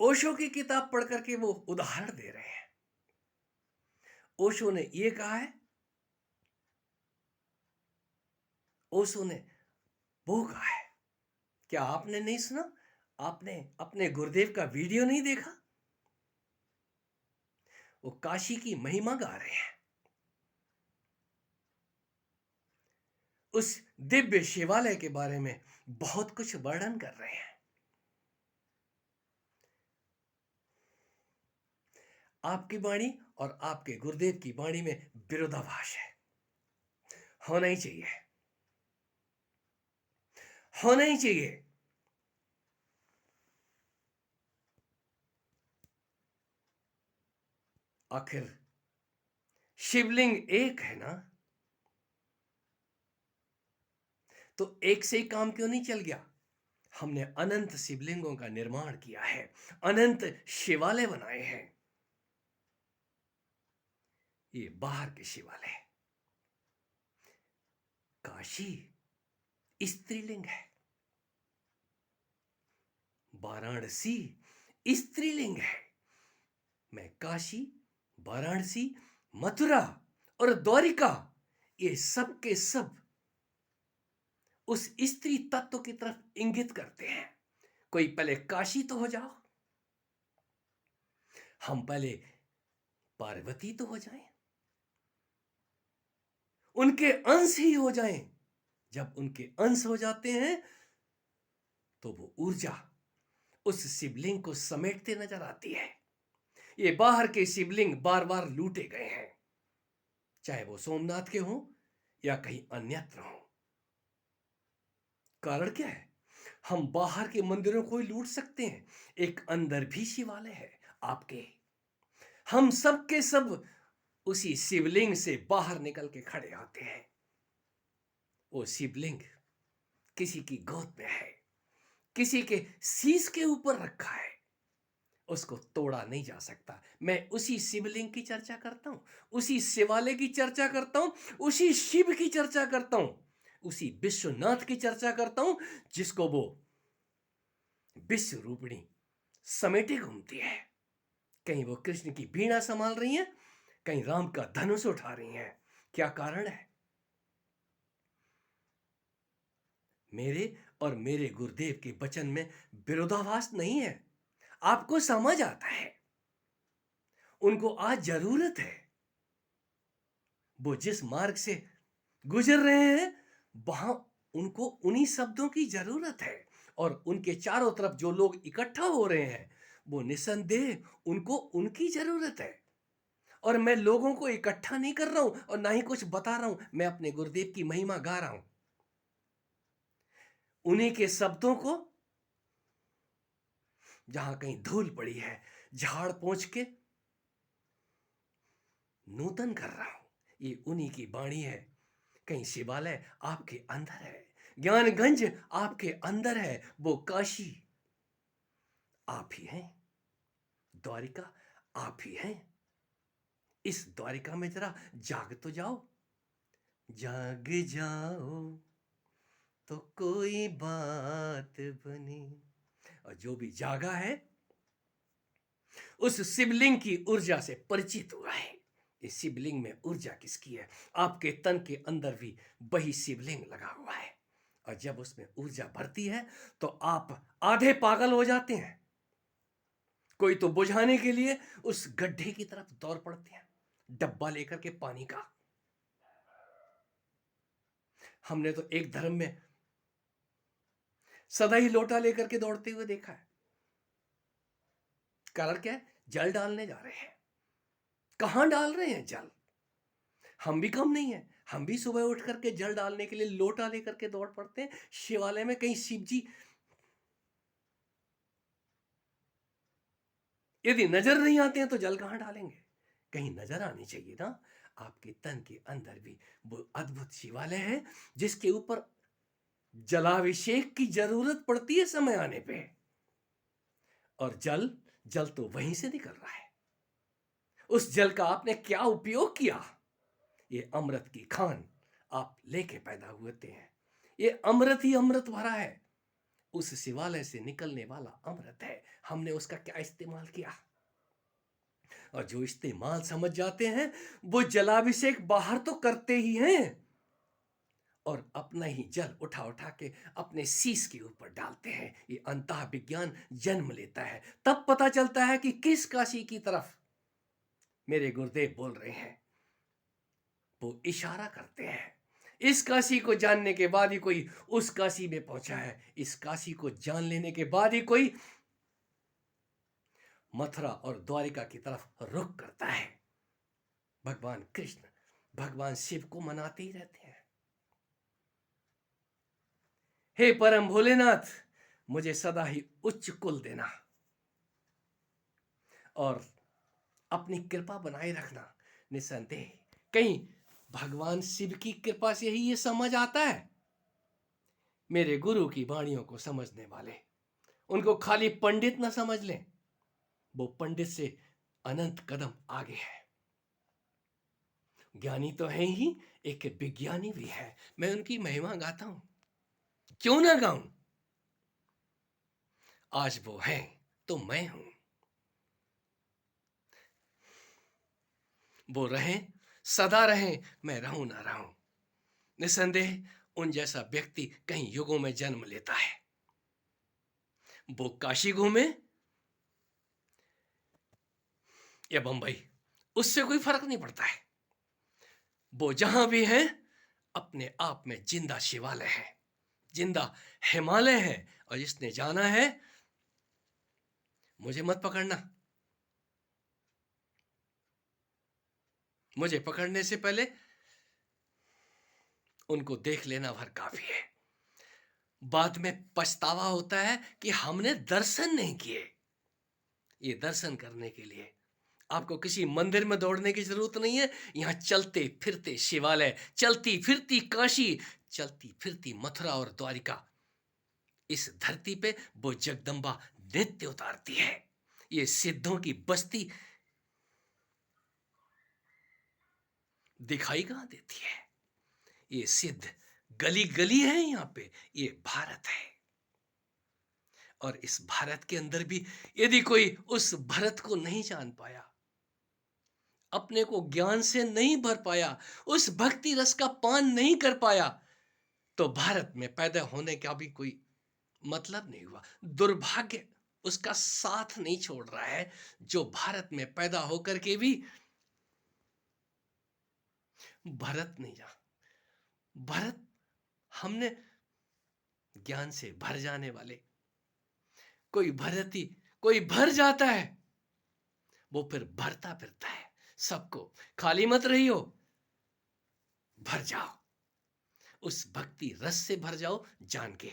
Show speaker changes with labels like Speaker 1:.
Speaker 1: ओशो की किताब पढ़ करके वो उदाहरण दे रहे हैं। ओशो ने ये कहा है, ओशो ने वो कहा है। क्या आपने नहीं सुना? आपने अपने गुरुदेव का वीडियो नहीं देखा? वो काशी की महिमा गा रहे हैं। उस दिव्य शिवालय के बारे में बहुत कुछ वर्णन कर रहे हैं। आपकी वाणी और आपके गुरुदेव की वाणी में विरोधाभास है। होना ही चाहिए, होना ही चाहिए। आखिर शिवलिंग एक है ना, तो एक से ही काम क्यों नहीं चल गया? हमने अनंत शिवलिंगों का निर्माण किया है, अनंत शिवालय बनाए हैं। ये बाहर के शिवालय। काशी स्त्रीलिंग है, वाराणसी स्त्रीलिंग है। मैं काशी, वाराणसी, मथुरा और द्वारिका, ये सब के सब उस स्त्री तत्व की तरफ इंगित करते हैं। कोई पहले काशी तो हो जाओ, हम पहले पार्वती तो हो जाएं, उनके अंश ही हो जाएं। जब उनके अंश हो जाते हैं तो वो ऊर्जा उस शिवलिंग को समेटते नजर आती है। ये बाहर के शिवलिंग बार बार लूटे गए हैं, चाहे वो सोमनाथ के हों या कहीं अन्यत्र हों। कारण क्या है? हम बाहर के मंदिरों को ही लूट सकते हैं, एक अंदर भी शिवालय है आपके। हम सब के सब उसी शिवलिंग से बाहर निकल के खड़े होते हैं। वो शिवलिंग किसी की गोद में है, किसी के शीश के ऊपर रखा है, उसको तोड़ा नहीं जा सकता। मैं उसी शिवलिंग की चर्चा करता हूं, उसी शिवालय की चर्चा करता हूं, उसी शिव की चर्चा करता हूं, उसी विश्वनाथ की चर्चा करता हूं, जिसको वो विश्व रूपिणी समेटे घूमती है। कहीं वो कृष्ण की वीणा संभाल रही हैं, कहीं राम का धनुष उठा रही हैं। क्या कारण है? मेरे और मेरे गुरुदेव के वचन में विरोधाभास नहीं है। आपको समझ आता है, उनको आज जरूरत है। वो जिस मार्ग से गुजर रहे हैं, वहां उनको उन्हीं शब्दों की जरूरत है। और उनके चारों तरफ जो लोग इकट्ठा हो रहे हैं, वो निसंदेह उनको उनकी जरूरत है। और मैं लोगों को इकट्ठा नहीं कर रहा हूं और ना ही कुछ बता रहा हूं, मैं अपने गुरुदेव की महिमा गा रहा हूं। उन्हीं के शब्दों को जहां कहीं धूल पड़ी है, झाड़ पोंछ के नूतन कर रहा हूं। ये उन्हीं की वाणी है। कहीं शिवालय आपके अंदर है, ज्ञानगंज आपके अंदर है, वो काशी आप ही हैं, द्वारिका आप ही हैं। इस द्वारिका में जरा जाग तो जाओ, जाग जाओ तो कोई बात बनी। और जो भी जागा है, उस शिवलिंग की ऊर्जा से परिचित हुआ है। इस शिवलिंग में ऊर्जा किसकी है? आपके तन के अंदर भी वही शिवलिंग लगा हुआ है। और जब उसमें ऊर्जा भरती है तो आप आधे पागल हो जाते हैं। कोई तो बुझाने के लिए उस गड्ढे की तरफ दौड़ पड़ते हैं, डब्बा लेकर के पानी का। हमने तो एक धर्म में सदा ही लोटा लेकर के दौड़ते हुए देखा है। कारण क्या है? जल डालने जा रहे हैं। कहां डाल रहे हैं जल? हम भी कम नहीं है, हम भी सुबह उठ करके जल डालने के लिए लोटा लेकर के दौड़ पड़ते हैं शिवालय में। कहीं शिव जी यदि नजर नहीं आते हैं तो जल कहां डालेंगे? कहीं नजर आनी चाहिए ना। आपके तन के अंदर भी वो अद्भुत शिवालय है, जिसके ऊपर जलाभिषेक की जरूरत पड़ती है समय आने पे। और जल जल तो वहीं से निकल रहा है। उस जल का आपने क्या उपयोग किया? ये अमृत की खान आप लेके पैदा हुए हैं। ये अमृत ही अमृत भरा है। उस शिवालय से निकलने वाला अमृत है, हमने उसका क्या इस्तेमाल किया? और जो इस्तेमाल समझ जाते हैं वो जलाभिषेक बाहर तो करते ही हैं और अपना ही जल उठा उठा के अपने शीश के ऊपर डालते हैं। ये अंतः विज्ञान जन्म लेता है। तब पता चलता है कि किस काशी की तरफ मेरे गुरुदेव बोल रहे हैं। वो इशारा करते हैं। इस काशी को जानने के बाद ही कोई उस काशी में पहुंचा है। इस काशी को जान लेने के बाद ही कोई मथुरा और द्वारिका की तरफ रुख करता है। भगवान कृष्ण भगवान शिव को मनाते ही रहते हैं। हे परम भोलेनाथ, मुझे सदा ही उच्च कुल देना और अपनी कृपा बनाए रखना। निसंदेह कहीं भगवान शिव की कृपा से ही ये समझ आता है। मेरे गुरु की वाणियों को समझने वाले उनको खाली पंडित ना समझ लें, वो पंडित से अनंत कदम आगे है। ज्ञानी तो है ही, एक विज्ञानी भी है। मैं उनकी महिमा गाता हूं, क्यों ना गाऊं? आज वो हैं तो मैं हूं। वो रहें, सदा रहें, मैं रहूं ना रहूं। निसंदेह उन जैसा व्यक्ति कहीं युगों में जन्म लेता है। वो काशी घूमे या बंबई, उससे कोई फर्क नहीं पड़ता है। वो जहां भी है अपने आप में जिंदा शिवालय है, जिंदा हिमालय है। और जिसने जाना है, मुझे मत पकड़ना। मुझे पकड़ने से पहले उनको देख लेना भर काफी है। बाद में पछतावा होता है कि हमने दर्शन नहीं किए। ये दर्शन करने के लिए आपको किसी मंदिर में दौड़ने की जरूरत नहीं है। यहां चलते फिरते शिवालय, चलती फिरती काशी, चलती फिरती मथुरा और द्वारिका, इस धरती पे वो जगदम्बा नृत्य उतारती है। ये सिद्धों की बस्ती दिखाई कहां देती है? ये सिद्ध गली गली है यहां पे। ये भारत है और इस भारत के अंदर भी यदि कोई उस भरत को नहीं जान पाया, अपने को ज्ञान से नहीं भर पाया, उस भक्ति रस का पान नहीं कर पाया, तो भारत में पैदा होने का भी कोई मतलब नहीं हुआ। दुर्भाग्य उसका साथ नहीं छोड़ रहा है, जो भारत में पैदा होकर के भी भरत नहीं जा। भरत हमने ज्ञान से भर जाने वाले, कोई भरती कोई भर जाता है, वो फिर भरता फिरता है सबको। खाली मत रहियो, भर जाओ, उस भक्ति रस से भर जाओ जान के।